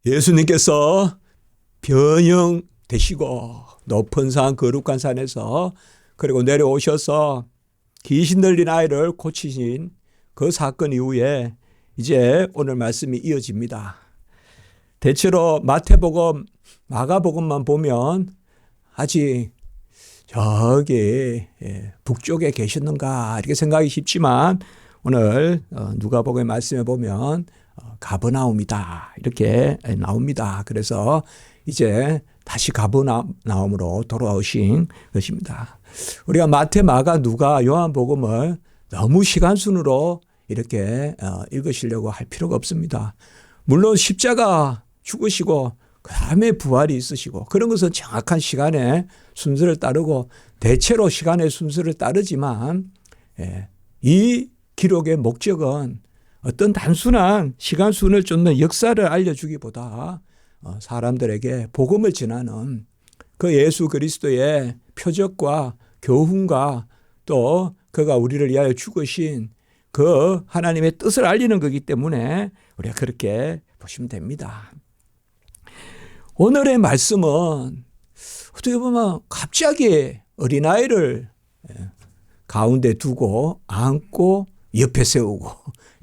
예수님께서 변형되시고 높은 산 거룩한 산에서 그리고 내려오셔서 귀신 들린 아이를 고치신 그 사건 이후에 이제 오늘 말씀이 이어집니다. 대체로 마태복음, 마가복음만 보면 아직 저기 북쪽에 계셨는가 이렇게 생각이 쉽지만 오늘 누가복음의 말씀에 보면 가버나움이다 이렇게 나옵니다. 그래서 이제 다시 가버나움으로 돌아오신 것입니다. 우리가 마태, 마가, 누가, 요한복음을 너무 시간순으로 이렇게 읽으시려고 할 필요가 없습니다. 물론 십자가 죽으시고 그 다음에 부활이 있으시고 그런 것은 정확한 시간의 순서를 따르고 대체로 시간의 순서를 따르지만 이 기록의 목적은 어떤 단순한 시간순을 쫓는 역사를 알려주기보다 사람들에게 복음을 전하는 그 예수 그리스도의 표적과 교훈과 또 그가 우리를 위하여 죽으신 그 하나님의 뜻을 알리는 거기 때문에 우리가 그렇게 보시면 됩니다. 오늘의 말씀은 어떻게 보면 갑자기 어린아이를 가운데 두고 안고 옆에 세우고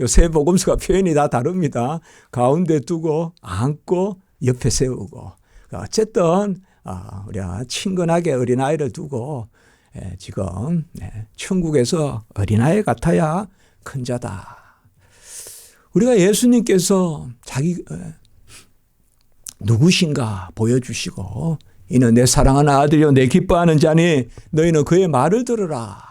이 세 복음서가 표현이 다 다릅니다. 가운데 두고 안고 옆에 세우고 어쨌든 우리가 친근하게 어린아이를 두고 지금 천국에서 어린아이 같아야 큰 자다. 우리가 예수님께서 자기 누구신가 보여주시고 이는 내 사랑하는 아들이요 내 기뻐하는 자니 너희는 그의 말을 들으라.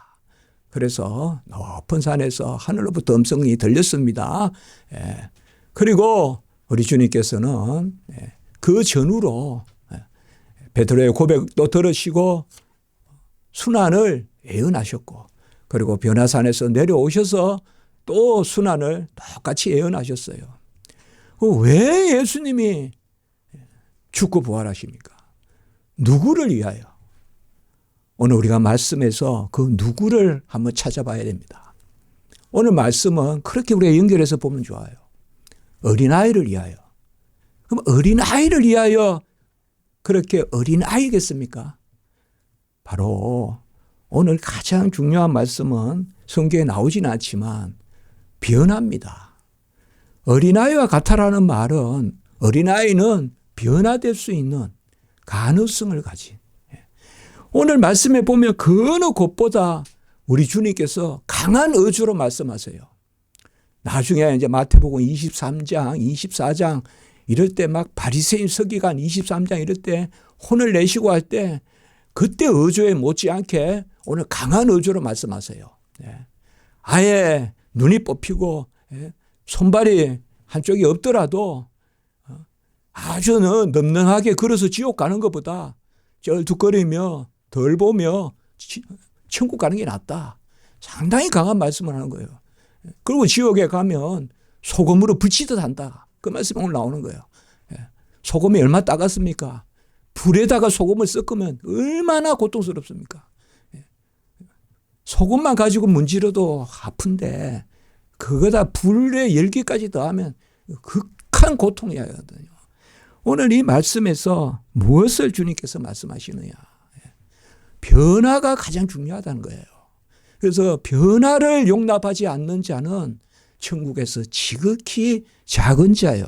그래서 높은 산에서 하늘로부터 음성이 들렸습니다. 그리고 우리 주님께서는 그 전후로 베드로의 고백도 들으시고 순환을 예언하셨고 그리고 변화산에서 내려오셔서 또 순환을 똑같이 예언하셨어요. 왜 예수님이 죽고 부활하십니까? 누구를 위하여? 오늘 우리가 말씀에서 그 누구를 한번 찾아봐야 됩니다. 오늘 말씀은 그렇게 우리가 연결해서 보면 좋아요. 어린아이를 위하여. 그럼 어린아이를 위하여 그렇게 어린아이겠습니까? 바로 오늘 가장 중요한 말씀은 성경에 나오지는 않지만 변화입니다. 어린아이와 같아라는 말은 어린아이는 변화될 수 있는 가능성을 가진 오늘 말씀에 보면 그 어느 곳보다 우리 주님께서 강한 어조로 말씀하세요. 나중에 이제 마태복음 23장, 24장 이럴 때 막 바리새인 서기관 23장 이럴 때 혼을 내시고 할 때 그때 어조에 못지않게 오늘 강한 어조로 말씀하세요. 아예 눈이 뽑히고 손발이 한쪽이 없더라도 아주 늠름하게 걸어서 지옥 가는 것보다 쩔뚝거리며 덜 보며 천국 가는 게 낫다. 상당히 강한 말씀을 하는 거예요. 그리고 지옥에 가면 소금으로 붙이듯 한다. 그 말씀이 오늘 나오는 거예요. 소금이 얼마나 따갑습니까? 불에다가 소금을 섞으면 얼마나 고통스럽습니까? 소금만 가지고 문지러도 아픈데 그거다 불의 열기까지 더하면 극한 고통이거든요. 오늘 이 말씀에서 무엇을 주님께서 말씀하시느냐. 변화가 가장 중요하다는 거예요. 그래서 변화를 용납하지 않는 자는 천국에서 지극히 작은 자요.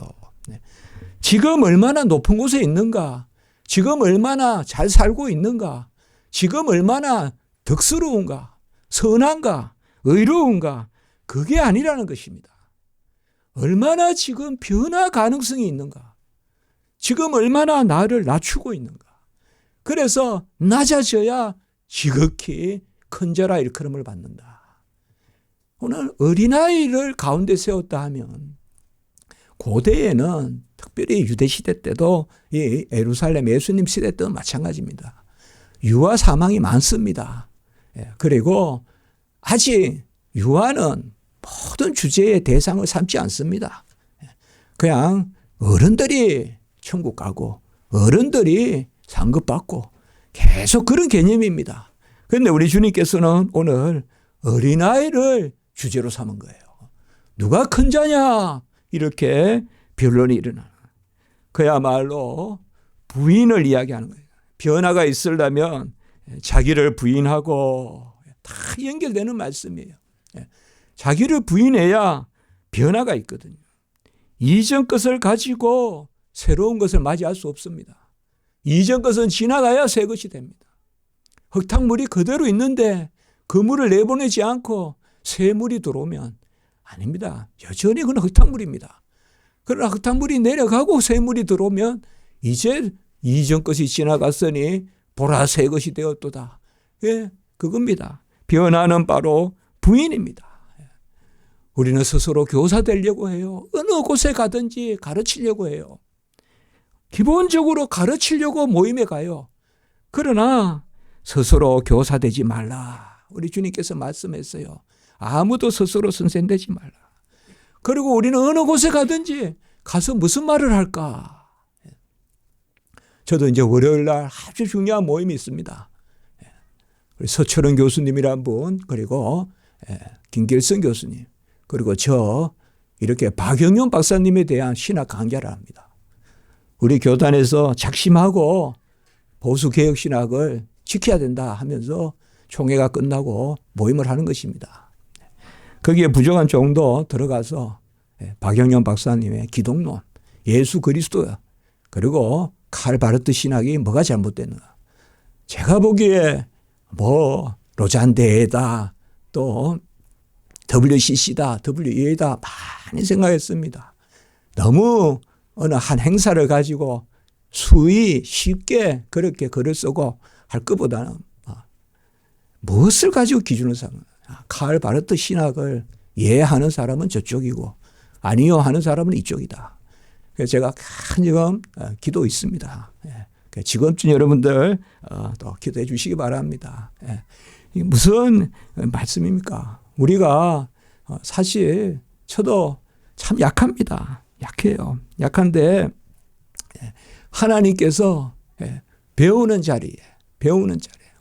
지금 얼마나 높은 곳에 있는가, 지금 얼마나 잘 살고 있는가, 지금 얼마나 덕스러운가, 선한가, 의로운가, 그게 아니라는 것입니다. 얼마나 지금 변화 가능성이 있는가, 지금 얼마나 나를 낮추고 있는가. 그래서 낮아져야 지극히 큰 자라 일컬음을 받는다. 오늘 어린아이를 가운데 세웠다 하면 고대에는 특별히 유대시대 때도 이 예루살렘 예수님 시대 때도 마찬가지입니다. 유아 사망이 많습니다. 그리고 아직 유아는 모든 주제의 대상을 삼지 않습니다. 그냥 어른들이 천국 가고 어른들이 상급받고 계속 그런 개념입니다. 그런데 우리 주님께서는 오늘 어린아이를 주제로 삼은 거예요. 누가 큰 자냐? 이렇게 변론이 일어나는. 그야말로 부인을 이야기하는 거예요. 변화가 있으려면 자기를 부인하고 다 연결되는 말씀이에요. 자기를 부인해야 변화가 있거든요. 이전 것을 가지고 새로운 것을 맞이할 수 없습니다. 이전 것은 지나가야 새 것이 됩니다. 흙탕물이 그대로 있는데 그 물을 내보내지 않고 새 물이 들어오면 아닙니다. 여전히 그건 흙탕물입니다. 그러나 흙탕물이 내려가고 새 물이 들어오면 이제 이전 것이 지나갔으니 보라 새 것이 되었도다. 예, 그겁니다. 변화는 바로 부인입니다. 우리는 스스로 교사 되려고 해요. 어느 곳에 가든지 가르치려고 해요. 기본적으로 가르치려고 모임에 가요. 그러나 스스로 교사 되지 말라. 우리 주님께서 말씀했어요. 아무도 스스로 선생 되지 말라. 그리고 우리는 어느 곳에 가든지 가서 무슨 말을 할까? 저도 이제 월요일 날 아주 중요한 모임이 있습니다. 서철원 교수님이란 분, 그리고 김길성 교수님, 그리고 저 이렇게 박영용 박사님에 대한 신학 강좌를 합니다. 우리 교단에서 작심하고 보수개혁신학을 지켜야 된다 하면서 총회가 끝나고 모임을 하는 것입니다. 거기에 부족한 정도 들어가서 박영용 박사님의 기독론, 예수 그리스도, 그리고 칼 바르트 신학이 뭐가 잘못됐는가. 제가 보기에 뭐 로잔대다, 또 WCC다, WEA다 많이 생각했습니다. 너무 어느 한 행사를 가지고 수위 쉽게 그렇게 글을 쓰고 할 것보다는 무엇을 가지고 기준을 삼는 칼 바르트 신학을 이해하는 사람은 저쪽이고 아니요 하는 사람은 이쪽이다. 그래서 제가 지금 기도 있습니다. 지금쯤 여러분들 또 기도해 주시기 바랍니다. 무슨 말씀입니까? 우리가 사실 저도 참 약합니다. 약해요. 약한데 하나님께서 배우는 자리에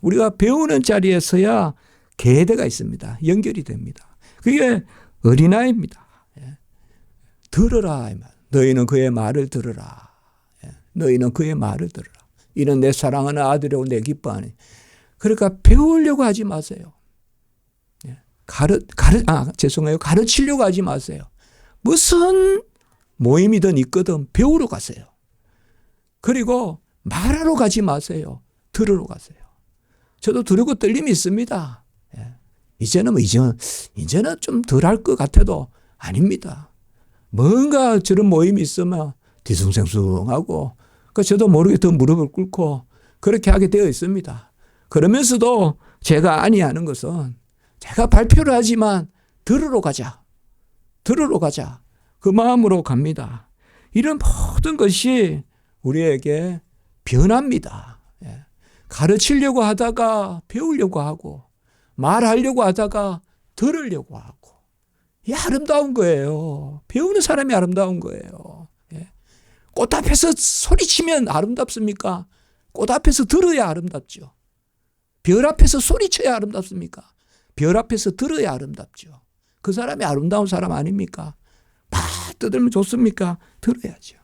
우리가 배우는 자리에서야 계대가 있습니다. 연결이 됩니다. 그게 어린아이입니다. 들으라. 너희는 그의 말을 들으라. 너희는 그의 말을 들으라. 이는 내 사랑하는 아들이고 내 기뻐하니. 그러니까 배우려고 하지 마세요. 가르치려고 하지 마세요. 무슨 모임이든 있거든 배우러 가세요. 그리고 말하러 가지 마세요. 들으러 가세요. 저도 두렵고 떨림이 있습니다. 이제는 좀 덜 할 것 같아도 아닙니다. 뭔가 저런 모임이 있으면 뒤숭생숭하고 저도 모르게 더 무릎을 꿇고 그렇게 하게 되어 있습니다. 그러면서도 제가 아니하는 것은 제가 발표를 하지만 들으러 가자. 그 마음으로 갑니다. 이런 모든 것이 우리에게 변합니다. 가르치려고 하다가 배우려고 하고 말하려고 하다가 들으려고 하고 이 아름다운 거예요. 배우는 사람이 아름다운 거예요. 꽃 앞에서 소리치면 아름답습니까? 꽃 앞에서 들어야 아름답죠. 별 앞에서 소리쳐야 아름답습니까? 별 앞에서 들어야 아름답죠. 그 사람이 아름다운 사람 아닙니까? 막 떠들면 좋습니까? 들어야죠.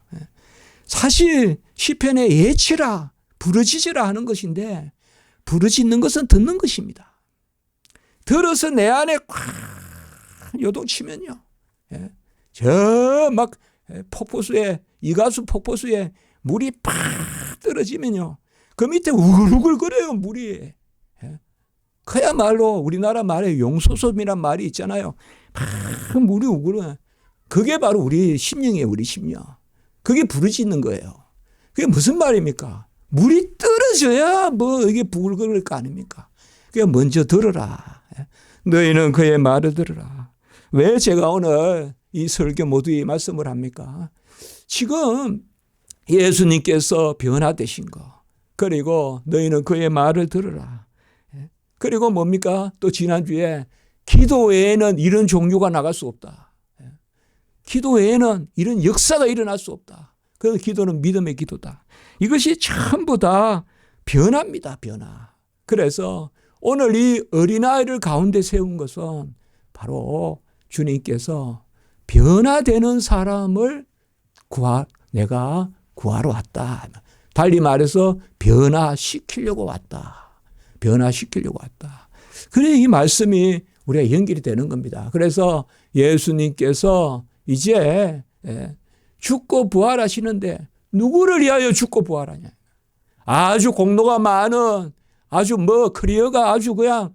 사실 시편에 예치라 부르짖으라 하는 것인데 부르짖는 것은 듣는 것입니다. 들어서 내 안에 꽉 요동치면요. 저 막 폭포수에 이가수 폭포수에 물이 팍 떨어지면요. 그 밑에 우글우글 거려요 물이. 그야말로 우리나라 말에 용소섬이란 말이 있잖아요. 막 물이 우글어. 그게 바로 우리 심령이에요. 우리 심령. 그게 부르짖는 거예요. 그게 무슨 말입니까? 물이 떨어져야 뭐 이게 부글거릴 거 아닙니까? 그게 먼저 들어라. 너희는 그의 말을 들으라. 왜 제가 오늘 이 설교 모두의 말씀을 합니까? 지금 예수님께서 변화되신 거. 그리고 너희는 그의 말을 들으라. 그리고 뭡니까? 또 지난주에 기도 외에는 이런 종류가 나갈 수 없다. 기도 외에는 이런 역사가 일어날 수 없다. 그 기도는 믿음의 기도다. 이것이 전부 다 변화입니다. 변화. 그래서 오늘 이 어린아이를 가운데 세운 것은 바로 주님께서 변화되는 사람을 내가 구하러 왔다. 달리 말해서 변화시키려고 왔다. 변화시키려고 왔다. 그래 이 말씀이 우리가 연결이 되는 겁니다. 그래서 예수님께서 이제 죽고 부활하시는데 누구를 위하여 죽고 부활하냐. 아주 공로가 많은 아주 커리어가 아주 그냥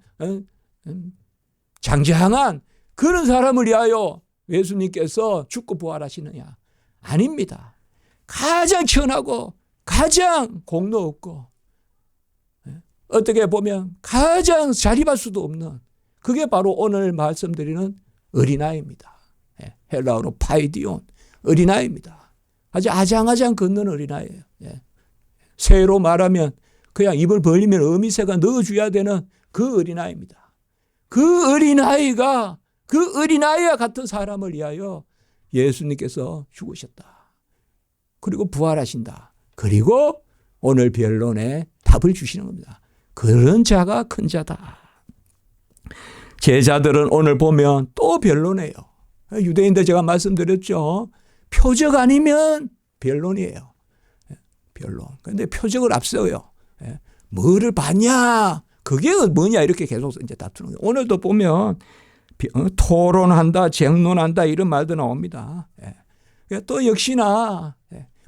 장장한 그런 사람을 위하여 예수님께서 죽고 부활하시느냐. 아닙니다. 가장 천하고 가장 공로 없고 어떻게 보면 가장 자립할 수도 없는 그게 바로 오늘 말씀드리는 어린아이입니다. 헬라어로 파이디온, 어린아이입니다. 아주 아장아장 걷는 어린아이예요. 새로 말하면 그냥 입을 벌리면 어미새가 넣어줘야 되는 그 어린아이입니다. 그 어린아이가 그 어린아이와 같은 사람을 위하여 예수님께서 죽으셨다. 그리고 부활하신다. 그리고 오늘 변론에 답을 주시는 겁니다. 그런 자가 큰 자다. 제자들은 오늘 보면 또 변론해요. 유대인들 제가 말씀드렸죠. 표적 아니면 변론이에요. 변론. 그런데 표적을 앞세워요. 뭐를 봤냐? 그게 뭐냐? 이렇게 계속 이제 다투는 거예요. 오늘도 보면 토론한다, 쟁론한다 이런 말도 나옵니다. 또 역시나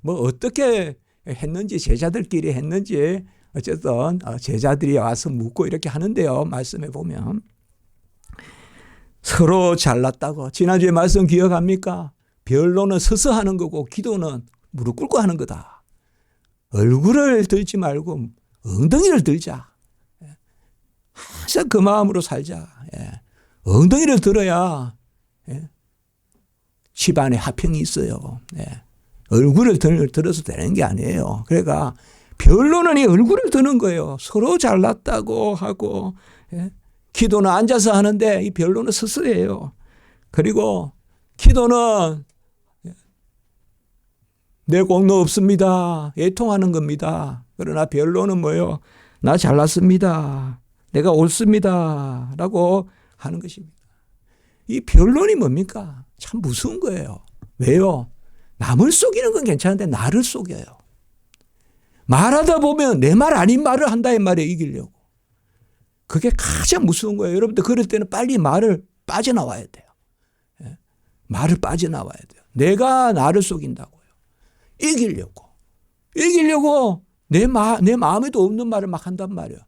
뭐 어떻게 했는지 제자들끼리 했는지 어쨌든 제자들이 와서 묻고 이렇게 하는데요. 말씀해 보면 서로 잘났다고. 지난주에 말씀 기억합니까? 변론은 서서 하는 거고 기도는 무릎 꿇고 하는 거다. 얼굴을 들지 말고 엉덩이를 들자. 항상 그 마음으로 살자. 엉덩이를 들어야 집안에 화평이 있어요. 얼굴을 들어서 되는 게 아니에요. 그러니까 변론은 이 얼굴을 드는 거예요. 서로 잘났다고 하고 기도는 앉아서 하는데 이 변론은 서서 해요. 그리고 기도는 내 공로 없습니다. 애통하는 겁니다. 그러나 변론은 뭐예요? 나 잘났습니다. 내가 옳습니다. 라고 하는 것입니다. 이 변론이 뭡니까? 참 무서운 거예요. 왜요? 남을 속이는 건 괜찮은데 나를 속여요. 말하다 보면 내 말 아닌 말을 한다 이 말에 이기려고. 그게 가장 무서운 거예요. 여러분들 그럴 때는 빨리 말을 빠져나와야 돼요. 말을 빠져나와야 돼요. 내가 나를 속인다고요. 이기려고 내 마음에도 없는 말을 막 한단 말이에요.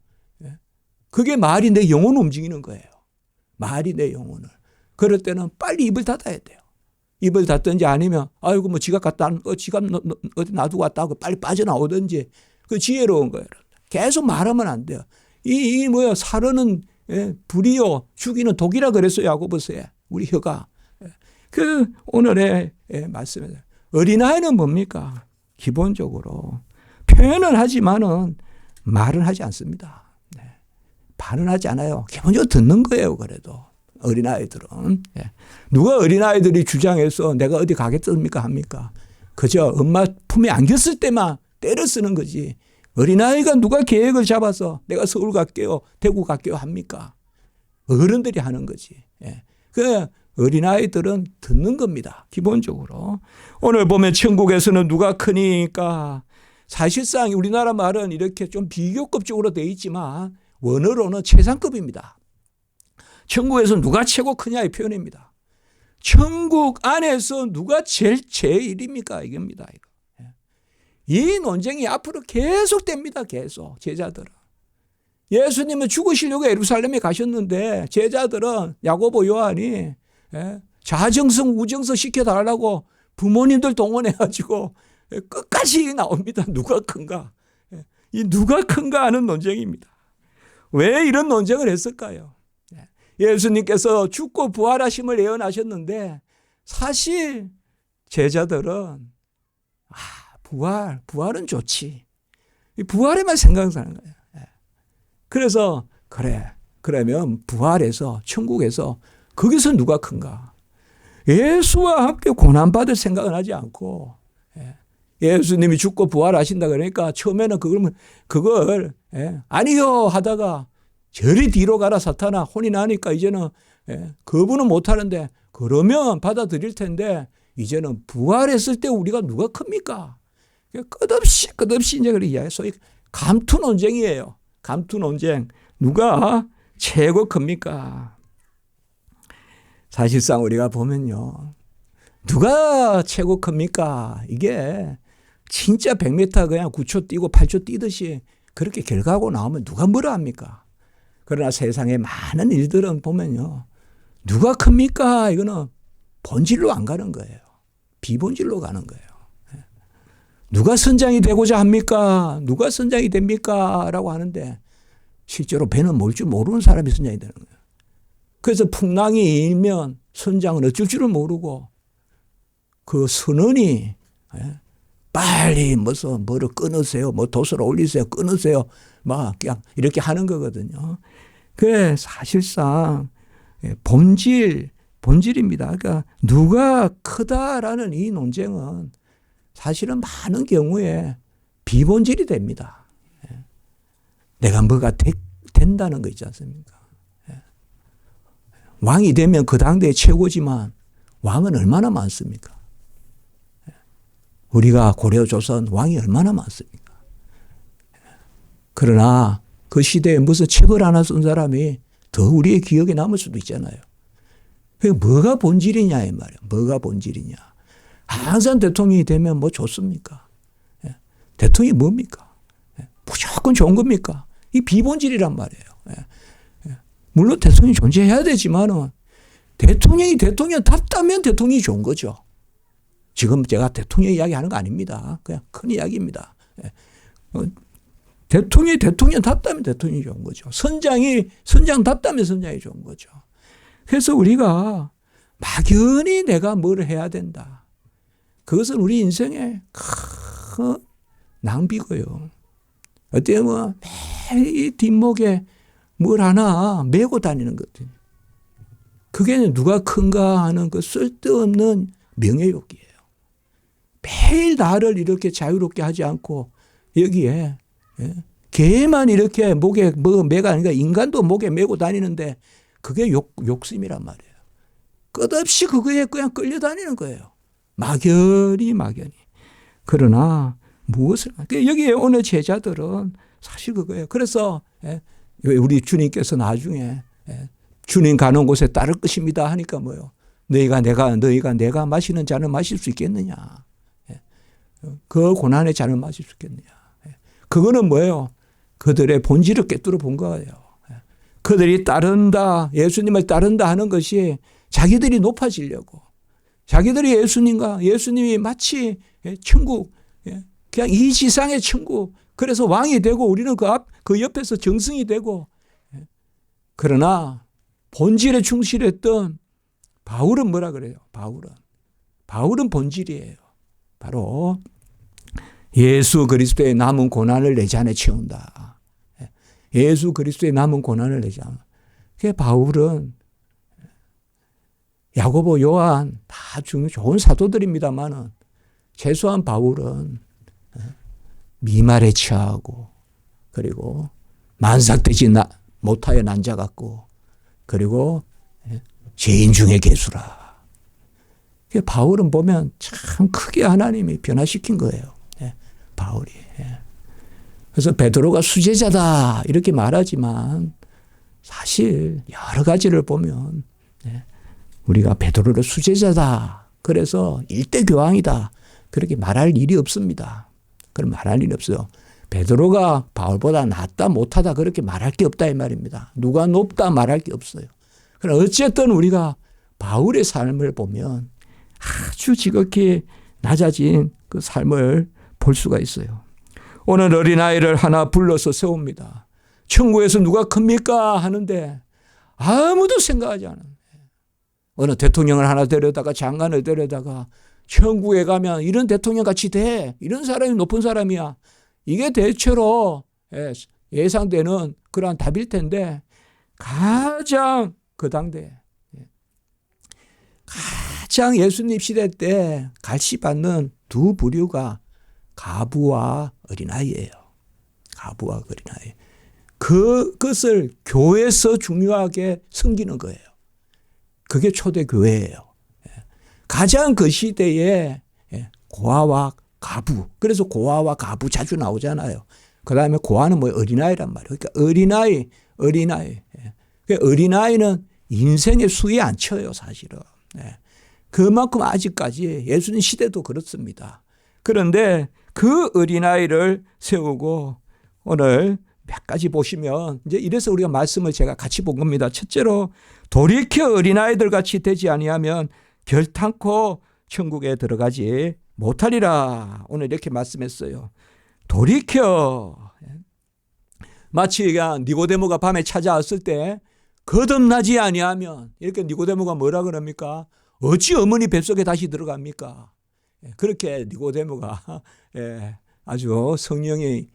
그게 말이 내 영혼을 움직이는 거예요. 말이 내 영혼을. 그럴 때는 빨리 입을 닫아야 돼요. 입을 닫든지 아니면 아이고 뭐 지갑 어디 놔두고 왔다 하고 빨리 빠져나오든지 그 지혜로운 거예요. 계속 말하면 안 돼요. 이 뭐야 살은은 불이요 죽이는 독이라 그랬어요. 야고보서에 우리 혀가. 그 오늘의 말씀에 어린아이는 뭡니까? 기본적으로 표현은 하지만은 말은 하지 않습니다. 발언하지 않아요. 기본적으로 듣는 거예요. 그래도 어린아이들은. 누가 어린아이들이 주장해서 내가 어디 가겠습니까 합니까? 그저 엄마 품에 안겼을 때만 때려 쓰는 거지. 어린아이가 누가 계획을 잡아서 내가 서울 갈게요. 대구 갈게요 합니까? 어른들이 하는 거지. 그 어린아이들은 듣는 겁니다. 기본적으로. 오늘 보면 천국에서는 누가 크니까 사실상 우리나라 말은 이렇게 좀 비교급적으로 되어 있지만 원어로는 최상급입니다. 천국에서 누가 최고 크냐의 표현입니다. 천국 안에서 누가 제일입니까? 이겁니다. 이 논쟁이 앞으로 계속됩니다. 계속 제자들은. 예수님은 죽으시려고 예루살렘에 가셨는데 제자들은 야고보 요한이 자정성 우정성 시켜달라고 부모님들 동원해가지고 끝까지 나옵니다. 누가 큰가? 이 누가 큰가 하는 논쟁입니다. 왜 이런 논쟁을 했을까요? 예수님께서 죽고 부활하심을 예언하셨는데 사실 제자들은 부활은 좋지. 이 부활에만 생각하는 거예요. 그래서 그러면 부활해서 천국에서 거기서 누가 큰가? 예수와 함께 고난받을 생각은 하지 않고 예수님이 죽고 부활하신다 그러니까 처음에는 그걸 아니요 하다가 저리 뒤로 가라 사탄아 혼이 나니까 이제는 거부는 못하는데 그러면 받아들일 텐데 이제는 부활했을 때 우리가 누가 큽니까? 끝없이 이제 그렇게 이야기해요. 소위 감투 논쟁이에요. 감투 논쟁. 누가 최고 큽니까? 사실상 우리가 보면요. 누가 최고 큽니까? 이게 진짜 100m 그냥 9초 뛰고 8초 뛰듯이 그렇게 결과하고 나오면 누가 뭐라 합니까? 그러나 세상에 많은 일들은 보면요. 누가 큽니까? 이거는 본질로 안 가는 거예요. 비본질로 가는 거예요. 누가 선장이 되고자 합니까? 누가 선장이 됩니까? 라고 하는데 실제로 배는 뭘 줄 모르는 사람이 선장이 되는 거예요. 그래서 풍랑이 일면 선장은 어쩔 줄을 모르고 그 선원이 빨리 뭐를 끊으세요. 뭐 도서를 올리세요. 끊으세요. 막 그냥 이렇게 하는 거거든요. 그래 사실상 본질입니다. 그러니까 누가 크다라는 이 논쟁은 사실은 많은 경우에 비본질이 됩니다. 내가 뭐가 된다는 거 있지 않습니까? 왕이 되면 그 당대의 최고지만 왕은 얼마나 많습니까? 우리가 고려 조선 왕이 얼마나 많습니까? 그러나 그 시대에 무슨 책을 하나 쓴 사람이 더 우리의 기억에 남을 수도 있잖아요. 그게 뭐가 본질이냐 이 말이에요. 뭐가 본질이냐. 항상 대통령이 되면 뭐 좋습니까? 대통령이 뭡니까? 무조건 좋은 겁니까? 이 비본질이란 말이에요. 물론 대통령이 존재해야 되지만은 대통령이 대통령답다면 대통령이 좋은 거죠. 지금 제가 대통령 이야기하는 거 아닙니다. 그냥 큰 이야기입니다. 대통령이 대통령답다면 대통령이 좋은 거죠. 선장답다면 선장이 좋은 거죠. 그래서 우리가 막연히 내가 뭘 해야 된다. 그것은 우리 인생의 큰 낭비고요. 어떻게 보면 매일 뒷목에 뭘 하나 메고 다니는 거거든요. 그게 누가 큰가 하는 그 쓸데없는 명예욕이에요. 매일 나를 이렇게 자유롭게 하지 않고 여기에 개만 이렇게 목에 매가 아니라 인간도 목에 메고 다니는데 그게 욕심이란 말이에요. 끝없이 그거에 그냥 끌려다니는 거예요. 막연히. 그러나 무엇을 여기에 오는 제자들은 사실 그거예요. 그래서 우리 주님께서 나중에 주님 가는 곳에 따를 것입니다 하니까 뭐요? 너희가 내가 마시는 잔을 마실 수 있겠느냐? 그 고난의 잔을 마실 수 있겠느냐? 그거는 뭐예요? 그들의 본질을 꿰뚫어 본 거예요. 그들이 예수님을 따른다 하는 것이 자기들이 높아지려고. 자기들이 예수님이 마치 천국, 그냥 이 지상의 천국, 그래서 왕이 되고 우리는 그 옆에서 정승이 되고. 그러나 본질에 충실했던 바울은 뭐라 그래요? 바울은 본질이에요. 바로 예수 그리스도의 남은 고난을 내 잔에 채운다. 예수 그리스도의 남은 고난을 내 잔에. 그게 바울은 야고보, 요한 다 좋은 사도들입니다만은 최소한 바울은 미말에 취하고 그리고 만삭되지 못하여 난자같고 그리고 죄인 중에 괴수라. 바울은 보면 참 크게 하나님이 변화시킨 거예요. 바울이. 그래서 베드로가 수제자다 이렇게 말하지만 사실 여러 가지를 보면 우리가 베드로를 수제자다. 그래서 일대교황이다. 그렇게 말할 일이 없습니다. 그럼 말할 일이 없어요. 베드로가 바울보다 낫다 못하다 그렇게 말할 게 없다 이 말입니다. 누가 높다 말할 게 없어요. 그러나 어쨌든 우리가 바울의 삶을 보면 아주 지극히 낮아진 그 삶을 볼 수가 있어요. 오늘 어린아이를 하나 불러서 세웁니다. 천국에서 누가 큽니까 하는데 아무도 생각하지 않아요. 어느 대통령을 하나 데려다가 장관을 데려다가 천국에 가면 이런 대통령 같이 돼. 이런 사람이 높은 사람이야. 이게 대체로 예상되는 그러한 답일 텐데 가장 그 당대 가장 예수님 시대 때 갈시받는 두 부류가 가부와 어린아이예요. 가부와 어린아이. 그것을 교회에서 중요하게 섬기는 거예요. 그게 초대 교회예요. 가장 그 시대에 고아와 가부. 그래서 고아와 가부 자주 나오잖아요. 그 다음에 고아는 뭐 어린아이란 말이에요. 그러니까 어린아이. 그러니까 어린아이는 인생의 수에 안 쳐요, 사실은. 그만큼 아직까지 예수님 시대도 그렇습니다. 그런데 그 어린아이를 세우고 오늘 몇 가지 보시면 이제 이래서 우리가 말씀을 제가 같이 본 겁니다. 첫째로 돌이켜 어린아이들 같이 되지 아니하면 결탄코 천국에 들어가지 못하리라. 오늘 이렇게 말씀했어요. 돌이켜. 마치 니고데모가 밤에 찾아왔을 때 거듭나지 아니하면 이렇게 니고데모가 뭐라 그럽니까? 어찌 어머니 뱃속에 다시 들어갑니까? 그렇게 니고데모가 아주 성령의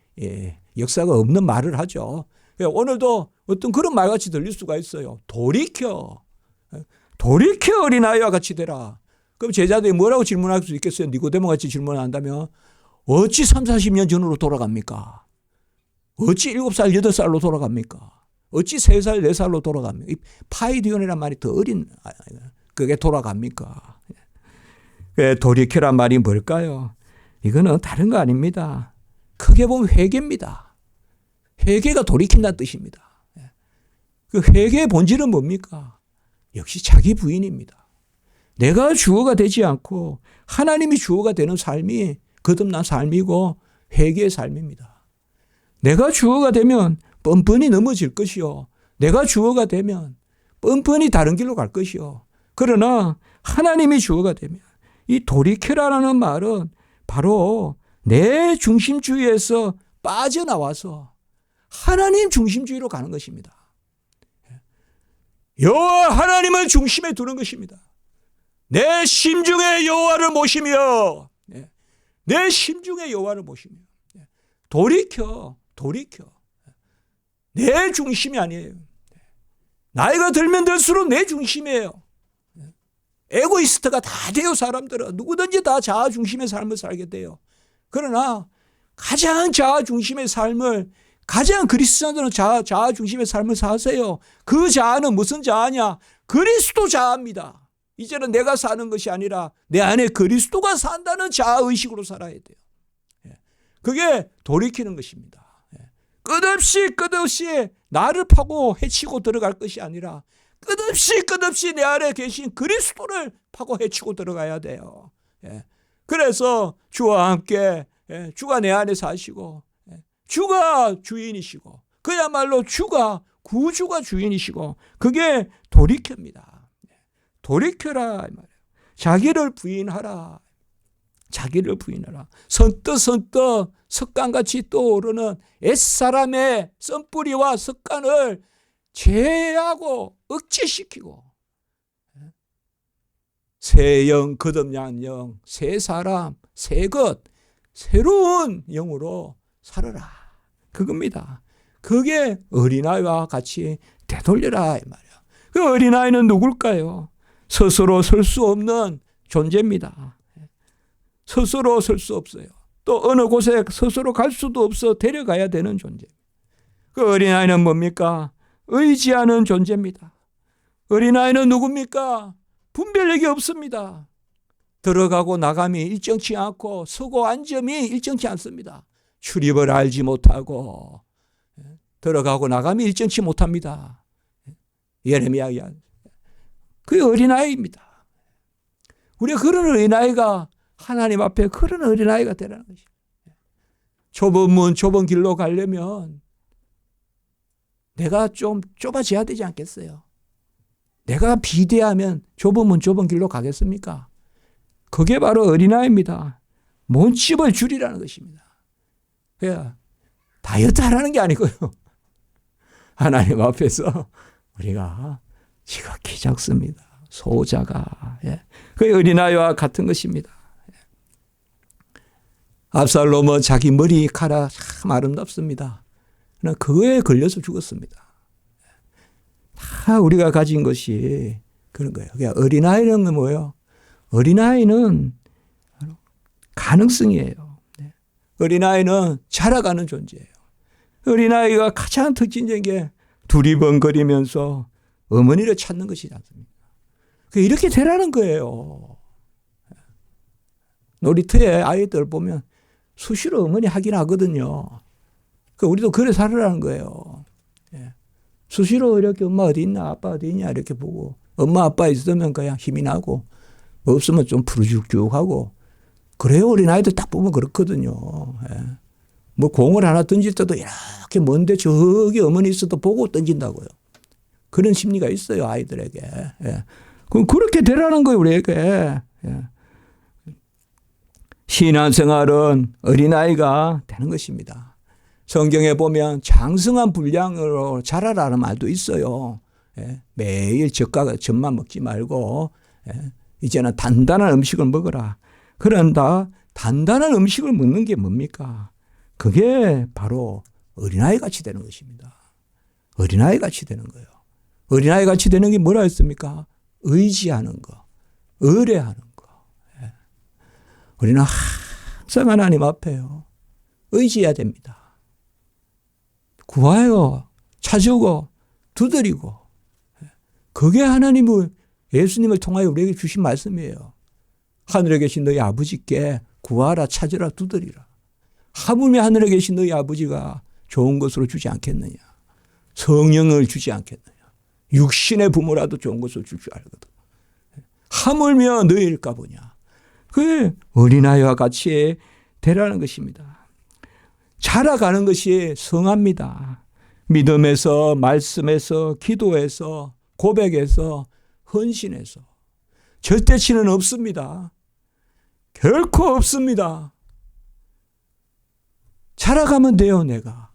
역사가 없는 말을 하죠. 오늘도 어떤 그런 말같이 들릴 수가 있어요. 돌이켜 어린아이와 같이 되라. 그럼 제자들이 뭐라고 질문할 수 있겠어요? 니고데모 같이 질문한다면 어찌 30-40년 전으로 돌아갑니까? 어찌 7살, 8살로 돌아갑니까? 어찌 3살, 4살로 돌아갑니까? 파이디온이란 말이 더 어린 그게 돌아갑니까? 돌이켜란 말이 뭘까요? 이거는 다른 거 아닙니다. 크게 보면 회개입니다. 회개가 돌이킨다는 뜻입니다. 그 회개의 본질은 뭡니까? 역시 자기 부인입니다. 내가 주어가 되지 않고 하나님이 주어가 되는 삶이 거듭난 삶이고 회개의 삶입니다. 내가 주어가 되면 뻔뻔히 넘어질 것이요. 내가 주어가 되면 뻔뻔히 다른 길로 갈 것이요. 그러나 하나님이 주어가 되면 이 돌이켜라라는 말은 바로 내 중심주의에서 빠져나와서 하나님 중심주의로 가는 것입니다. 여호와 하나님을 중심에 두는 것입니다. 내 심중에 여호와를 모시며 내 심중에 여호와를 모시며 돌이켜 내 중심이 아니에요. 나이가 들면 들수록 내 중심이에요. 에고이스트가 다 돼요. 사람들은 누구든지 다 자아 중심의 삶을 살게 돼요. 그러나 가장 자아 중심의 삶을 가장 그리스도인들은 자아 중심의 삶을 사세요. 그 자아는 무슨 자아냐? 그리스도 자아입니다. 이제는 내가 사는 것이 아니라 내 안에 그리스도가 산다는 자아의식으로 살아야 돼요. 그게 돌이키는 것입니다. 끝없이 나를 파고 해치고 들어갈 것이 아니라 끝없이 내 안에 계신 그리스도를 파고 해치고 들어가야 돼요. 그래서 주와 함께 주가 내 안에 사시고 주가 주인이시고 그야말로 주가 구주가 주인이시고 그게 돌이켜입니다. 돌이켜라 이 말이에요. 자기를 부인하라. 선뜻 석간같이 떠오르는 옛사람의 썬뿌리와 습관을 제하고 억제시키고 새 영 거듭난 영, 새 사람, 새 것, 새로운 영으로 살아라. 그겁니다. 그게 어린아이와 같이 되돌려라 이 말이에요. 그 어린아이는 누굴까요? 스스로 설 수 없는 존재입니다. 스스로 설 수 없어요. 또 어느 곳에 스스로 갈 수도 없어 데려가야 되는 존재. 그 어린아이는 뭡니까? 의지하는 존재입니다. 어린아이는 누굽니까? 분별력이 없습니다. 들어가고 나감이 일정치 않고 서고 앉음이 일정치 않습니다. 출입을 알지 못하고 들어가고 나감이 일정치 못합니다. 예레미야 그 어린아이입니다. 우리가 그런 어린아이가 하나님 앞에 그런 어린아이가 되라는 것이죠. 좁은 문 좁은 길로 가려면 내가 좀 좁아져야 되지 않겠어요? 내가 비대하면 좁은 문 좁은 길로 가겠습니까? 그게 바로 어린아이입니다. 몸집을 줄이라는 것입니다. 그냥 다이어트 하라는 게 아니고요. 하나님 앞에서 우리가 지극히 작습니다. 소자가. 그 어린아이와 같은 것입니다. 압살롬은 자기 머리카락 참 아름답습니다. 그러나 그거에 걸려서 죽었습니다. 다 우리가 가진 것이 그런 거예요. 그러니까 어린아이는 뭐예요? 어린아이는 가능성이에요. 어린아이는 자라가는 존재예요. 어린아이가 가장 특징적인 게 두리번거리면서 어머니를 찾는 것이지 않습니까? 이렇게 되라는 거예요. 놀이터에 아이들 보면 수시로 어머니 하긴 하거든요. 우리도 그래 살으라는 거예요. 예. 수시로 이렇게 엄마 어디 있나 아빠 어디 있냐 이렇게 보고 엄마 아빠 있으면 그냥 힘이 나고 없으면 좀 푸르죽죽하고 그래요. 어린아이들 딱 보면 그렇거든요. 예. 뭐 공을 하나 던질 때도 이렇게 먼데 저기 어머니 있어도 보고 던진다고요. 그런 심리가 있어요. 아이들에게. 예. 그럼 그렇게 되라는 거예요. 우리에게. 예. 신앙생활은 어린아이가 되는 것입니다. 성경에 보면 장성한 분량으로 자라라는 말도 있어요. 예. 매일 젖만 먹지 말고 이제는 단단한 음식을 먹어라. 그런다 단단한 음식을 먹는 게 뭡니까? 그게 바로 어린아이 같이 되는 것입니다. 어린아이 같이 되는 거예요. 어린아이 같이 되는 게 뭐라 했습니까? 의지하는 거, 의뢰하는 거. 우리는 항상 하나님 앞에요. 의지해야 됩니다. 구하여, 찾으고, 두드리고. 그게 하나님을, 예수님을 통하여 우리에게 주신 말씀이에요. 하늘에 계신 너희 아버지께 구하라, 찾으라, 두드리라. 하물며 하늘에 계신 너희 아버지가 좋은 것으로 주지 않겠느냐. 성령을 주지 않겠느냐. 육신의 부모라도 좋은 것을 줄 줄 알거든. 하물며 너희일까 보냐. 그 어린아이와 같이 되라는 것입니다. 자라가는 것이 성합니다. 믿음에서, 말씀에서, 기도에서, 고백에서, 헌신에서. 절대치는 없습니다. 결코 없습니다. 자라가면 돼요, 내가.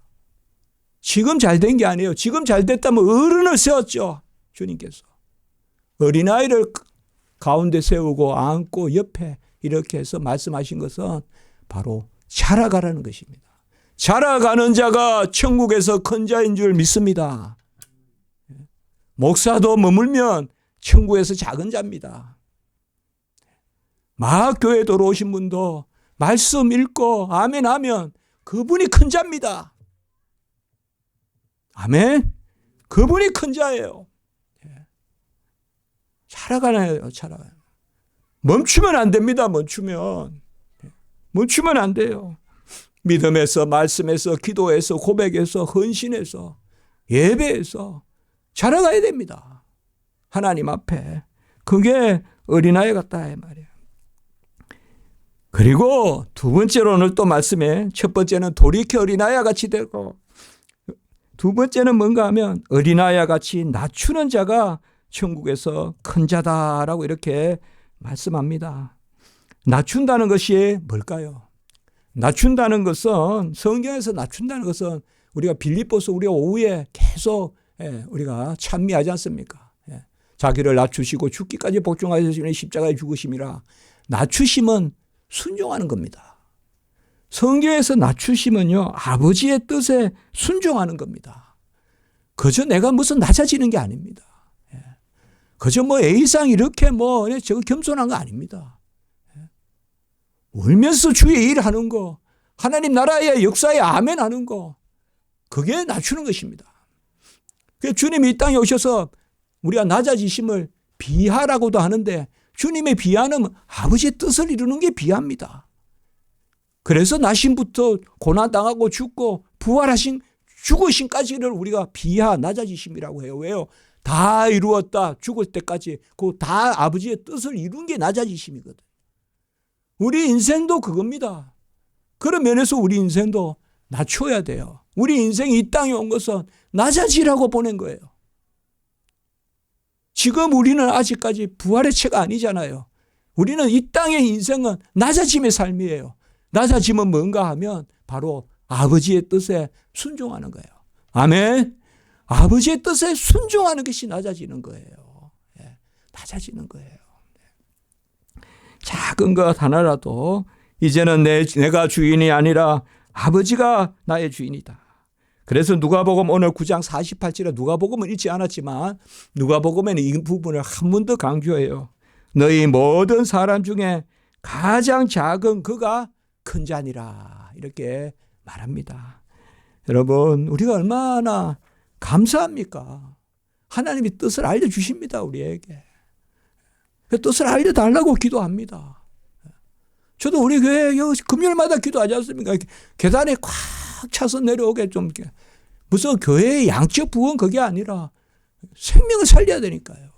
지금 잘 된 게 아니에요. 지금 잘 됐다면 어른을 세웠죠. 주님께서. 어린아이를 가운데 세우고 안고 옆에 이렇게 해서 말씀하신 것은 바로 자라가라는 것입니다. 자라가는 자가 천국에서 큰 자인 줄 믿습니다. 목사도 머물면 천국에서 작은 자입니다. 마학교회도 오신 분도 말씀 읽고 아멘 하면 그분이 큰 자입니다. 아멘. 그분이 큰 자예요. 자라가나요, 자라가요. 멈추면 안 됩니다. 멈추면 안 돼요. 믿음에서, 말씀에서, 기도에서, 고백에서, 헌신에서, 예배에서 자라가야 됩니다. 하나님 앞에. 그게 어린아이 같다 이 말이에요. 그리고 두 번째로 오늘 또 말씀에 첫 번째는 돌이켜 어린아이와 같이 되고 두 번째는 뭔가 하면 어린아이와 같이 낮추는 자가 천국에서 큰 자다라고 이렇게 말씀합니다. 낮춘다는 것이 뭘까요? 낮춘다는 것은 성경에서 낮춘다는 것은 우리가 빌립보서 우리가 오후에 계속 우리가 찬미하지 않습니까? 자기를 낮추시고 죽기까지 복종하시는 십자가에 죽으심이라. 낮추심은 순종하는 겁니다. 성경에서 낮추심은요, 아버지의 뜻에 순종하는 겁니다. 그저 내가 무슨 낮아지는 게 아닙니다. 그저 뭐 A상 이렇게 저거 겸손한 거 아닙니다. 울면서 주의 일 하는 거, 하나님 나라의 역사에 아멘 하는 거, 그게 낮추는 것입니다. 주님이 이 땅에 오셔서 우리가 낮아지심을 비하라고도 하는데 주님의 비하는 아버지의 뜻을 이루는 게 비하입니다. 그래서 나심부터 고난당하고 죽고 부활하신 죽으심까지를 우리가 비하 낮아지심이라고 해요. 왜요? 다 이루었다. 죽을 때까지 그 다 아버지의 뜻을 이룬 게 낮아지심이거든. 우리 인생도 그겁니다. 그런 면에서 우리 인생도 낮춰야 돼요. 우리 인생이 이 땅에 온 것은 낮아지라고 보낸 거예요. 지금 우리는 아직까지 부활의 체가 아니잖아요. 우리는 이 땅의 인생은 낮아짐의 삶이에요. 낮아짐은 뭔가 하면 바로 아버지의 뜻에 순종하는 거예요. 아멘. 아버지의 뜻에 순종하는 것이 낮아지는 거예요. 낮아지는 거예요. 작은 것 하나라도 이제는 내가 주인이 아니라 아버지가 나의 주인이다. 그래서 누가복음 오늘 9장 48절에 누가복음은 읽지 않았지만 누가복음에는 이 부분을 한 번 더 강조해요. 너희 모든 사람 중에 가장 작은 그가 큰 자니라 이렇게 말합니다. 여러분 우리가 얼마나 감사합니까? 하나님이 뜻을 알려주십니다. 우리에게. 그 뜻을 알려달라고 기도합니다. 저도 우리 교회 금요일마다 기도하지 않습니까? 계단에 꽉 차서 내려오게 좀 무슨 교회의 양적 부흥 그게 아니라 생명을 살려야 되니까요.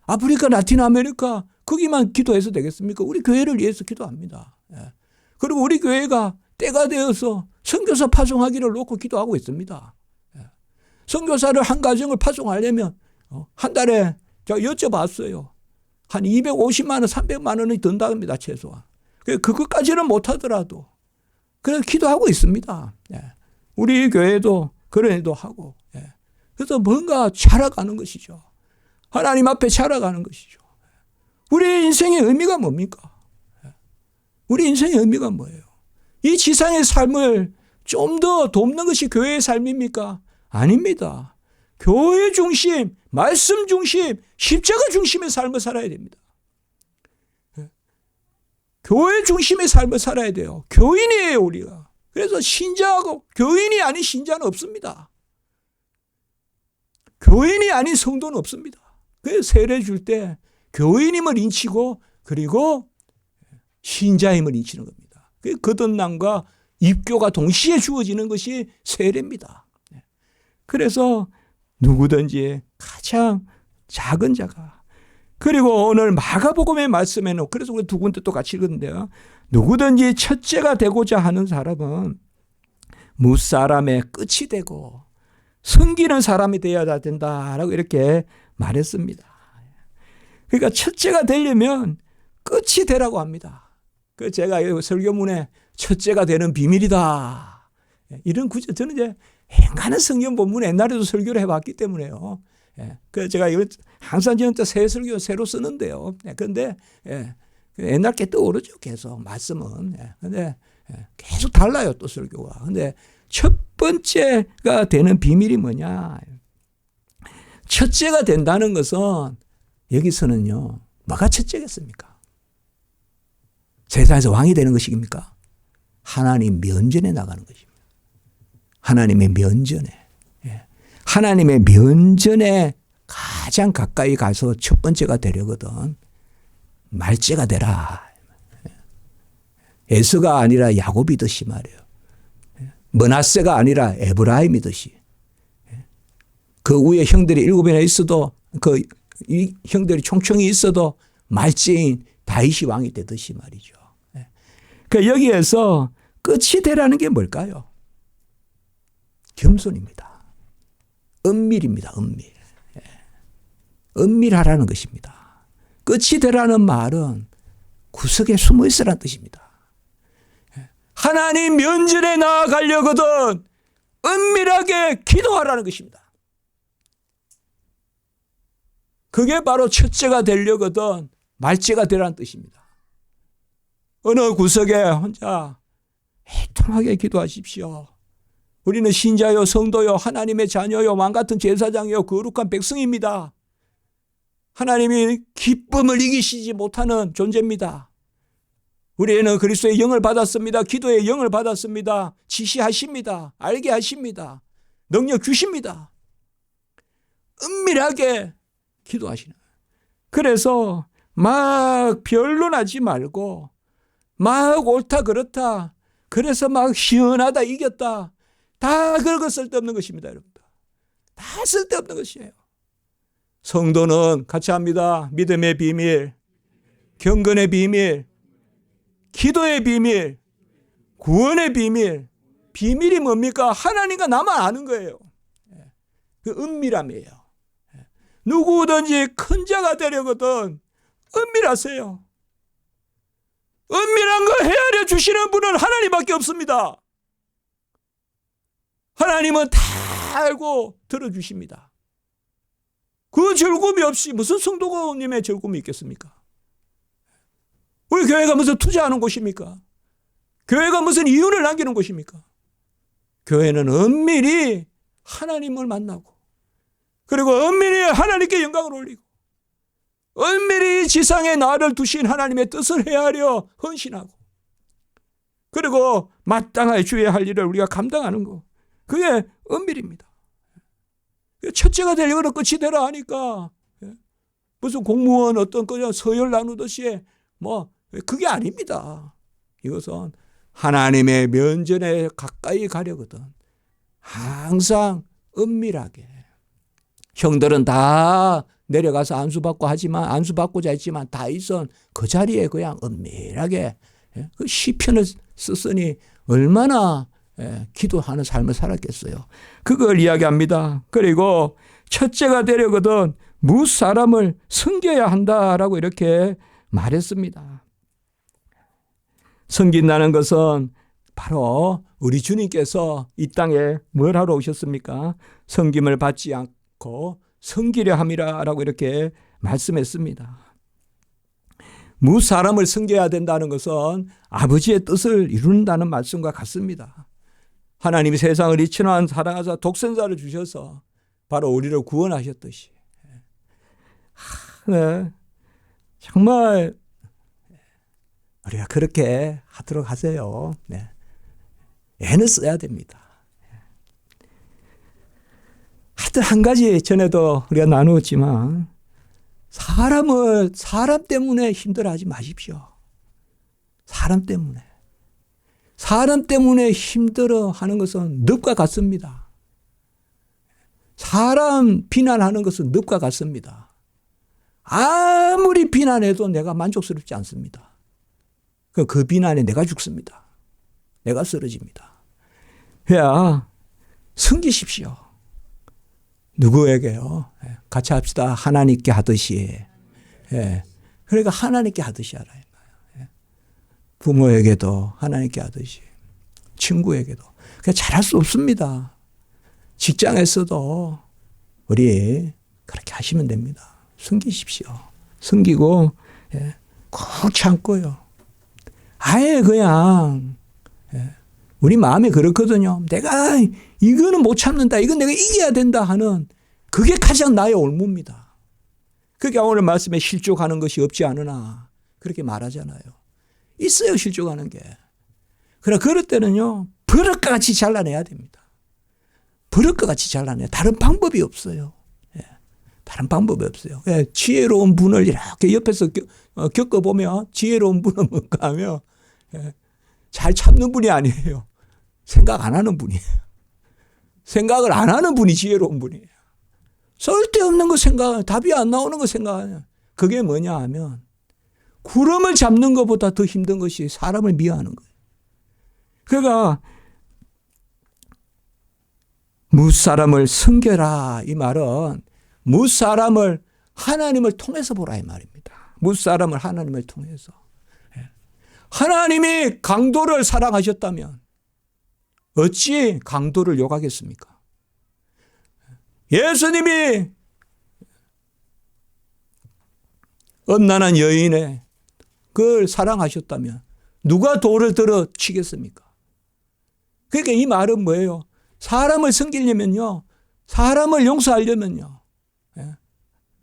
아프리카, 라틴 아메리카 거기만 기도해서 되겠습니까? 우리 교회를 위해서 기도합니다. 그리고 우리 교회가 때가 되어서 선교사 파송하기를 놓고 기도하고 있습니다. 선교사를 한 가정을 파송하려면 한 달에 제가 여쭤봤어요. 한 250만 원, 300만 원이 든답니다. 최소한. 그것까지는 못하더라도 그래서 기도하고 있습니다. 우리 교회도 그런 일도 하고. 그래서 뭔가 자라가는 것이죠. 하나님 앞에 자라가는 것이죠. 우리 인생의 의미가 뭡니까? 우리 인생의 의미가 뭐예요? 이 지상의 삶을 좀 더 돕는 것이 교회의 삶입니까? 아닙니다. 교회 중심, 말씀 중심, 십자가 중심의 삶을 살아야 됩니다. 교회 중심의 삶을 살아야 돼요. 교인이에요, 우리가. 그래서 신자하고 교인이 아닌 신자는 없습니다. 교인이 아닌 성도는 없습니다. 그래서 세례 줄 때 교인임을 인치고 그리고 신자임을 인치는 겁니다. 거듭남과 입교가 동시에 주어지는 것이 세례입니다. 그래서 누구든지 가장 작은 자가 그리고 오늘 마가복음의 말씀에는 그래서 우리 두 군데 또 같이 읽었는데요. 누구든지 첫째가 되고자 하는 사람은 무사람의 끝이 되고 섬기는 사람이 되어야 된다라고 이렇게 말했습니다. 그러니까 첫째가 되려면 끝이 되라고 합니다. 그 제가 설교문에 첫째가 되는 비밀이다. 이런 구절 저는 이제 행간한 성경 본문 옛날에도 설교를 해봤기 때문에요. 그 제가 이거 항상 저는 새 설교 새로 쓰는데요. 그런데 옛날 게 떠오르죠. 계속 말씀은. 근데 계속 달라요. 또 설교가. 근데 첫 번째가 되는 비밀이 뭐냐? 첫째가 된다는 것은 여기서는요. 뭐가 첫째겠습니까? 세상에서 왕이 되는 것입니까? 하나님 면전에 나가는 것입니다. 하나님의 면전에. 하나님의 면전에 가장 가까이 가서 첫 번째가 되려거든 말째가 되라. 에서가 아니라 야곱이듯이 말이에요. 므낫세가 아니라 에브라임이듯이. 그 위에 형들이 7이나 있어도 그 이 형들이 총총이 있어도 말째인 다윗이 왕이 되듯이 말이죠. 그러니까 여기에서 끝이 되라는 게 뭘까요? 겸손입니다. 은밀입니다. 은밀. 은밀하라는 것입니다. 끝이 되라는 말은 구석에 숨어 있으라는 뜻입니다. 하나님 면전에 나아가려거든 은밀하게 기도하라는 것입니다. 그게 바로 첫째가 되려거든 말째가 되라는 뜻입니다. 어느 구석에 혼자 애통하게 기도하십시오. 우리는 신자요 성도요 하나님의 자녀요 왕같은 제사장이요 거룩한 백성입니다. 하나님이 기쁨을 이기시지 못하는 존재입니다. 우리는 그리스도의 영을 받았습니다. 기도의 영을 받았습니다. 지시하십니다. 알게 하십니다. 능력 주십니다. 은밀하게 기도하시는 거예요. 그래서 막 변론하지 말고 막 옳다 그렇다 그래서 막 시원하다 이겼다 다 그런 거 쓸데없는 것입니다. 여러분들. 다 쓸데없는 것이에요. 성도는 같이 합니다. 믿음의 비밀, 경건의 비밀, 기도의 비밀, 구원의 비밀. 비밀이 뭡니까? 하나님과 나만 아는 거예요. 그 은밀함이에요. 누구든지 큰 자가 되려거든 은밀하세요. 은밀한 거 헤아려 주시는 분은 하나님밖에 없습니다. 하나님은 다 알고 들어주십니다. 그 즐거움이 없이 무슨 성도님의 즐거움이 있겠습니까? 우리 교회가 무슨 투자하는 곳입니까? 교회가 무슨 이윤을 남기는 곳입니까? 교회는 은밀히 하나님을 만나고 그리고 은밀히 하나님께 영광을 올리고 은밀히 지상에 나를 두신 하나님의 뜻을 헤아려 헌신하고 그리고 마땅하게 주의 할 일을 우리가 감당하는 거 그게 은밀입니다. 첫째가 되려고 끝이 되라 하니까 무슨 공무원 어떤 그냥 서열 나누듯이 뭐 그게 아닙니다. 이것은 하나님의 면전에 가까이 가려거든 항상 은밀하게 형들은 다 내려가서 안수받고자 했지만 다윗은 그 자리에 그냥 은밀하게 그 시편을 썼으니 얼마나 기도하는 삶을 살았겠어요. 그걸 이야기합니다. 그리고 첫째가 되려거든 무사람을 섬겨야 한다라고 이렇게 말했습니다. 섬긴다는 것은 바로 우리 주님께서 이 땅에 뭘 하러 오셨습니까? 섬김을 받지 않고 섬기려 함이라고 이렇게 말씀했습니다. 무사람을 섬겨야 된다는 것은 아버지의 뜻을 이룬다는 말씀과 같습니다. 하나님이 세상을 이처럼 사랑하사 독생자를 주셔서 바로 우리를 구원하셨듯이 네. 정말 우리가 그렇게 하도록 하세요. 네. 애는 써야 됩니다. 하여튼 한 가지 전에도 우리가 나누었지만 사람 때문에 힘들어하지 마십시오. 사람 때문에 힘들어하는 것은 늪과 같습니다. 사람 비난하는 것은 늪과 같습니다. 아무리 비난해도 내가 만족스럽지 않습니다. 그 비난에 내가 죽습니다. 내가 쓰러집니다. 그래야 섬기십시오. 누구에게요? 같이 합시다. 하나님께 하듯이. 그러니까 하나님께 하듯이 하라. 부모에게도 하나님께 하듯이. 친구에게도. 그냥 잘할 수 없습니다. 직장에서도 우리 그렇게 하시면 됩니다. 섬기십시오. 섬기고 꼭 참고요. 아예 그냥 우리 마음이 그렇거든요. 내가 이거는 못 참는다. 이건 내가 이겨야 된다 하는 그게 가장 나의 올무입니다. 그게 오늘 말씀에 실족하는 것이 없지 않으나 그렇게 말하잖아요. 있어요. 실족하는 게. 그러나 그럴 때는요. 버릇과 같이 잘라내야 됩니다. 버릇과 같이 잘라내야 다른 방법이 없어요. 다른 방법이 없어요. 지혜로운 분을 이렇게 옆에서 겪어보면 지혜로운 분은 뭔가 하면 잘 참는 분이 아니에요. 생각 안 하는 분이에요. 생각을 안 하는 분이 지혜로운 분이에요. 쓸데없는 거 생각, 답이 안 나오는 거 생각하냐. 그게 뭐냐 하면 구름을 잡는 것보다 더 힘든 것이 사람을 미워하는 거예요. 그러니까 무사람을 섬겨라 이 말은 무사람을 하나님을 통해서 보라 이 말입니다. 무사람을 하나님을 통해서. 하나님이 강도를 사랑하셨다면 어찌 강도를 욕하겠습니까? 예수님이 음란한 여인의 그걸 사랑하셨다면 누가 돌을 들어 치겠습니까? 그러니까 이 말은 뭐예요? 사람을 섬기려면요. 사람을 용서하려면요.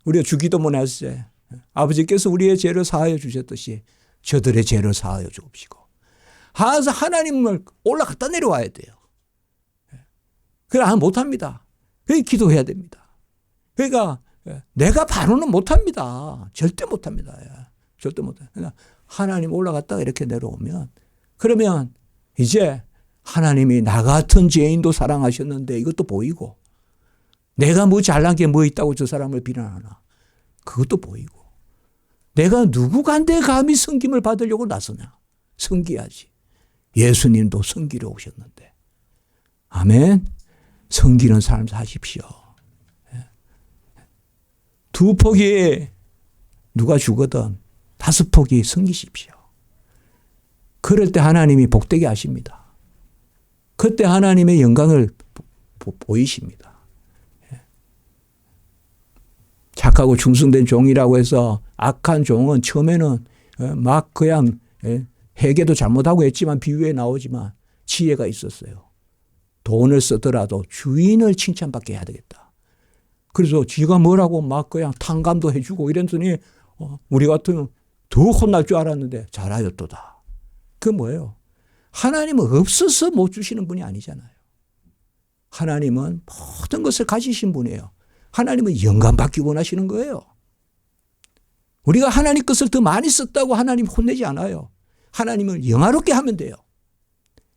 우리가 주기도문 할 때 아버지께서 우리의 죄를 사하여 주셨듯이 저들의 죄를 사하여 주옵시고. 하나서 하나님을 올라갔다 내려와야 돼요. 그래 못합니다. 그러니까 기도해야 됩니다. 그러니까 내가 바로는 못합니다. 절대 못합니다. 절대 못해요. 그러니까 하나님 올라갔다가 이렇게 내려오면 그러면 이제 하나님이 나 같은 죄인도 사랑하셨는데 이것도 보이고 내가 뭐 잘난 게 뭐 있다고 저 사람을 비난하나 그것도 보이고 내가 누구간데 감히 섬김을 받으려고 나서냐. 섬겨야지. 예수님도 섬기러 오셨는데. 아멘. 섬기는 삶 사십시오. 2포기 누가 주거든 5포기 섬기십시오. 그럴 때 하나님이 복되게 하십니다. 그때 하나님의 영광을 보이십니다. 착하고 충성된 종이라고 해서 악한 종은 처음에는 막 그냥 회개도 잘못하고 했지만 비유에 나오지만 지혜가 있었어요. 돈을 쓰더라도 주인을 칭찬받게 해야 되겠다. 그래서 지가 뭐라고 막 그냥 탕감도 해주고 이랬더니 우리 같으면 더 혼날 줄 알았는데 잘하였도다. 그게 뭐예요? 하나님은 없어서 못 주시는 분이 아니잖아요. 하나님은 모든 것을 가지신 분이에요. 하나님은 영감 받기 원하시는 거예요. 우리가 하나님 것을 더 많이 썼다고 하나님 혼내지 않아요. 하나님을 영화롭게 하면 돼요.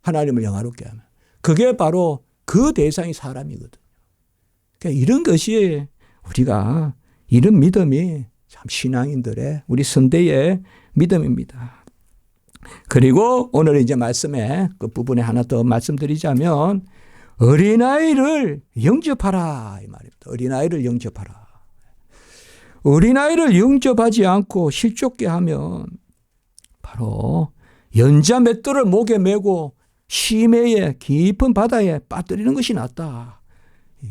하나님을 영화롭게 하면. 그게 바로 그 대상이 사람이거든요. 그러니까 이런 것이 우리가 이런 믿음이 참 신앙인들의 우리 선대의 믿음입니다. 그리고 오늘 이제 말씀에 그 부분에 하나 더 말씀드리자면 어린아이를 영접하라 이 말입니다. 어린아이를 영접하라. 어린아이를 영접하지 않고 실족게 하면 바로 연자 맷돌을 목에 메고 심해의 깊은 바다에 빠뜨리는 것이 낫다.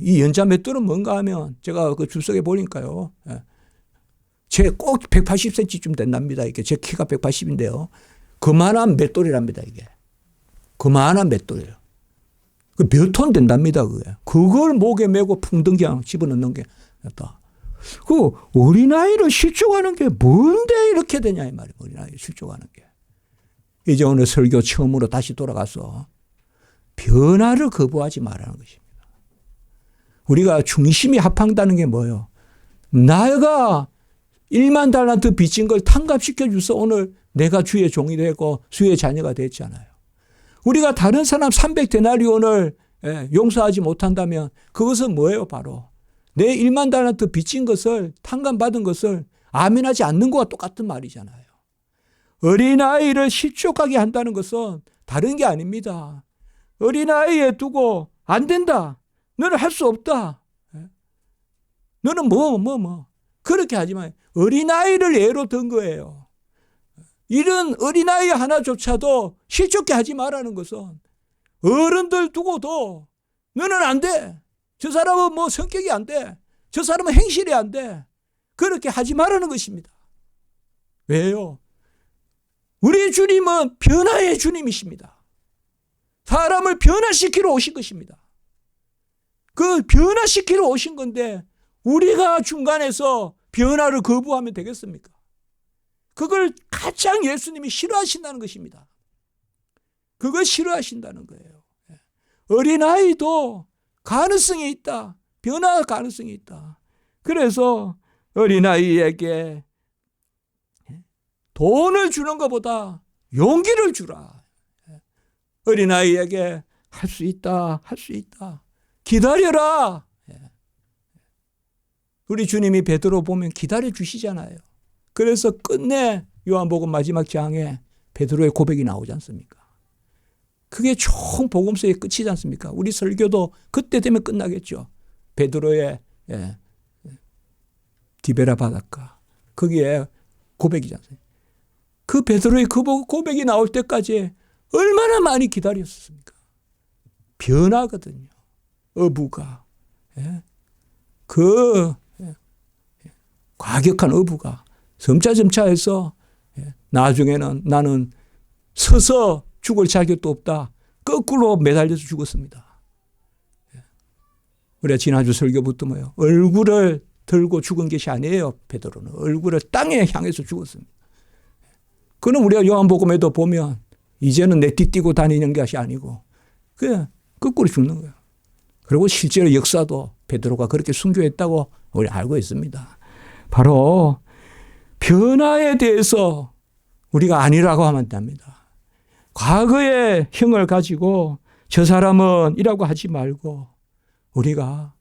이 연자 맷돌은 뭔가 하면 제가 그 줄석에 보니까요. 제 꼭 180cm쯤 된답니다. 이게 제 키가 180인데요. 그만한 맷돌이랍니다. 이게. 그만한 맷돌이에요. 그 몇 톤 된답니다. 그게. 그걸 목에 메고 풍덩 그냥 집어넣는 게 낫다. 그 어린아이를 실족하는 게 뭔데 이렇게 되냐 이 말이에요. 어린아이를 실족하는 게. 이제 오늘 설교 처음으로 다시 돌아가서 변화를 거부하지 말라는 것입니다. 우리가 중심이 합한다는 게 뭐예요? 내가 1만 달란트 빚진 걸 탕감시켜 줘서 오늘 내가 주의 종이 되고 주의 자녀가 됐잖아요. 우리가 다른 사람 300데나리온을 용서하지 못한다면 그것은 뭐예요? 바로 내 1만 달란트 빚진 것을 탕감받은 것을 아멘하지 않는 것과 똑같은 말이잖아요. 어린아이를 실족하게 한다는 것은 다른 게 아닙니다. 어린아이에 두고 안 된다. 너는 할 수 없다. 너는 그렇게 하지만 어린아이를 예로 든 거예요. 이런 어린아이 하나조차도 실족게 하지 말라는 것은 어른들 두고도 너는 안 돼. 저 사람은 뭐 성격이 안 돼. 저 사람은 행실이 안 돼. 그렇게 하지 말라는 것입니다. 왜요? 우리 주님은 변화의 주님이십니다. 사람을 변화시키러 오신 것입니다. 그 변화시키러 오신 건데 우리가 중간에서 변화를 거부하면 되겠습니까? 그걸 가장 예수님이 싫어하신다는 것입니다. 그걸 싫어하신다는 거예요. 어린아이도 가능성이 있다. 변화 가능성이 있다. 그래서 어린아이에게 돈을 주는 것보다 용기를 주라. 어린아이에게 할 수 있다. 할 수 있다. 기다려라. 우리 주님이 베드로 보면 기다려 주시잖아요. 그래서 끝내 요한복음 마지막 장에 베드로의 고백이 나오지 않습니까? 그게 총 복음서의 끝이지 않습니까? 우리 설교도 그때 되면 끝나겠죠. 베드로의 디베라 바닷가. 거기에 고백이지 않습니까? 그 베드로의 그 고백이 나올 때까지 얼마나 많이 기다렸습니까? 변하거든요. 어부가. 과격한 어부가 점차점차해서 나중에는 나는 서서 죽을 자격도 없다. 거꾸로 매달려서 죽었습니다. 우리가 지난주 설교부터 뭐예요? 얼굴을 들고 죽은 것이 아니에요. 베드로는 얼굴을 땅에 향해서 죽었습니다. 그는 우리가 요한복음에도 보면 이제는 내 띠띠고 다니는 것이 아니고 그냥 거꾸로 죽는 거예요. 그리고 실제로 역사도 베드로가 그렇게 순교했다고 우리 알고 있습니다. 바로 변화에 대해서 우리가 아니라고 하면 안 됩니다. 과거의 형을 가지고 저 사람은 이라고 하지 말고 우리가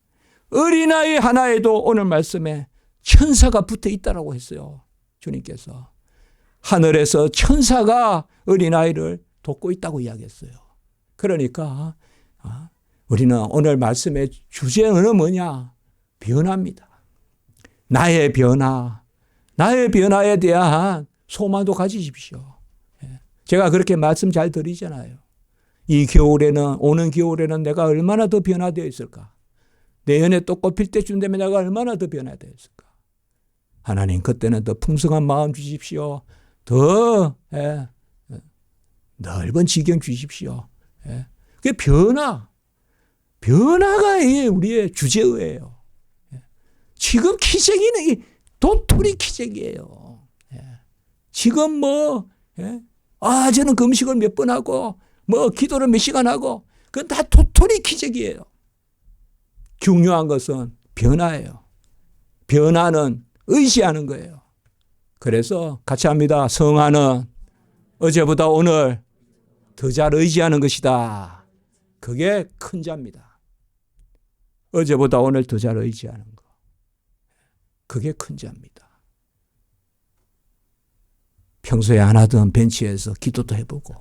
어린아이 하나에도 오늘 말씀에 천사가 붙어 있다라고 했어요. 주님께서. 하늘에서 천사가 어린아이를 돕고 있다고 이야기했어요. 그러니까 우리는 오늘 말씀의 주제는 뭐냐? 변화입니다. 나의 변화에 대한 소망도 가지십시오. 제가 그렇게 말씀 잘 드리잖아요. 오는 겨울에는 내가 얼마나 더 변화되어 있을까? 내년에 또 꽃필 때쯤 되면 내가 얼마나 더 변화되어 있을까? 하나님 그때는 더 풍성한 마음 주십시오. 더 넓은 지경 주십시오. 그게 변화가 우리의 주제예요. 지금 키재기는 도토리 키재기예요. 지금 저는 금식을 몇 번 하고 기도를 몇 시간 하고 그건 다 도토리 키재기예요. 중요한 것은 변화예요. 변화는 의지하는 거예요. 그래서 같이 합니다. 성화는 어제보다 오늘 더 잘 의지하는 것이다. 그게 큰 자입니다. 어제보다 오늘 더 잘 의지하는 거. 그게 큰 자입니다. 평소에 안 하던 벤치에서 기도도 해보고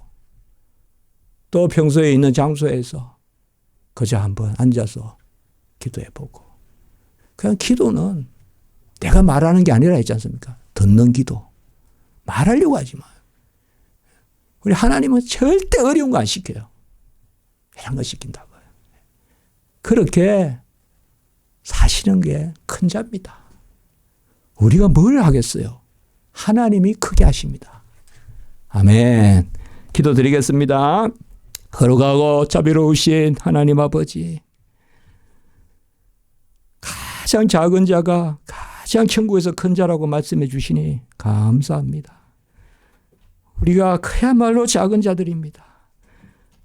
또 평소에 있는 장소에서 그저 한번 앉아서 기도해보고 그냥 기도는 내가 말하는 게 아니라 했지 않습니까? 듣는 기도. 말하려고 하지 마요. 우리 하나님은 절대 어려운 거 안 시켜요. 이런 거 시킨다고요. 그렇게 사시는 게 큰 자입니다. 우리가 뭘 하겠어요? 하나님이 크게 하십니다. 아멘. 기도드리겠습니다. 거룩하고 자비로우신 하나님 아버지, 가장 작은 자가 가장 천국에서 큰 자라고 말씀해 주시니 감사합니다. 우리가 그야말로 작은 자들입니다.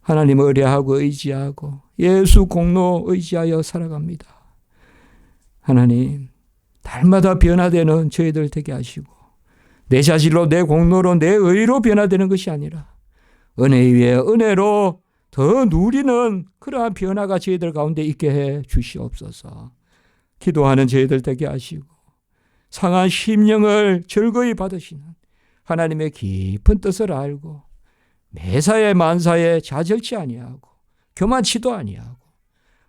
하나님 의뢰하고 의지하고 예수 공로 의지하여 살아갑니다. 하나님, 날마다 변화되는 저희들 되게 하시고 내 자질로 내 공로로 내 의로 변화되는 것이 아니라 은혜 위에 은혜로 더 누리는 그러한 변화가 저희들 가운데 있게 해 주시옵소서. 기도하는 저희들 되게 하시고 상한 심령을 즐거이 받으시는 하나님의 깊은 뜻을 알고 매사에 만사에 좌절치 아니하고 교만치도 아니하고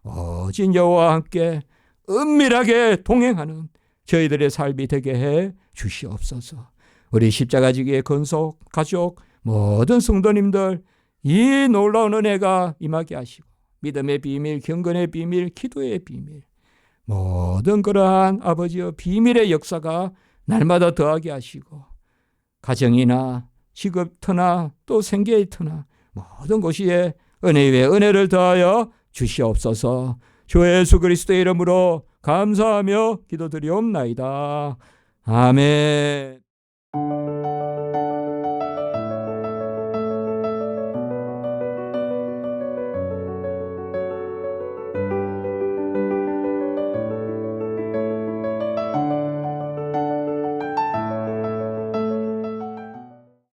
오직 여호와와 함께 은밀하게 동행하는 저희들의 삶이 되게 해 주시옵소서. 우리 십자가지기의 건속 가족 모든 성도님들 이 놀라운 은혜가 임하게 하시고 믿음의 비밀, 경건의 비밀, 기도의 비밀 모든 그러한 아버지의 비밀의 역사가 날마다 더하게 하시고 가정이나 직업터나 또 생계의 터나 모든 곳에 은혜 위에 은혜를 더하여 주시옵소서. 주 예수 그리스도의 이름으로 감사하며 기도드리옵나이다. 아멘.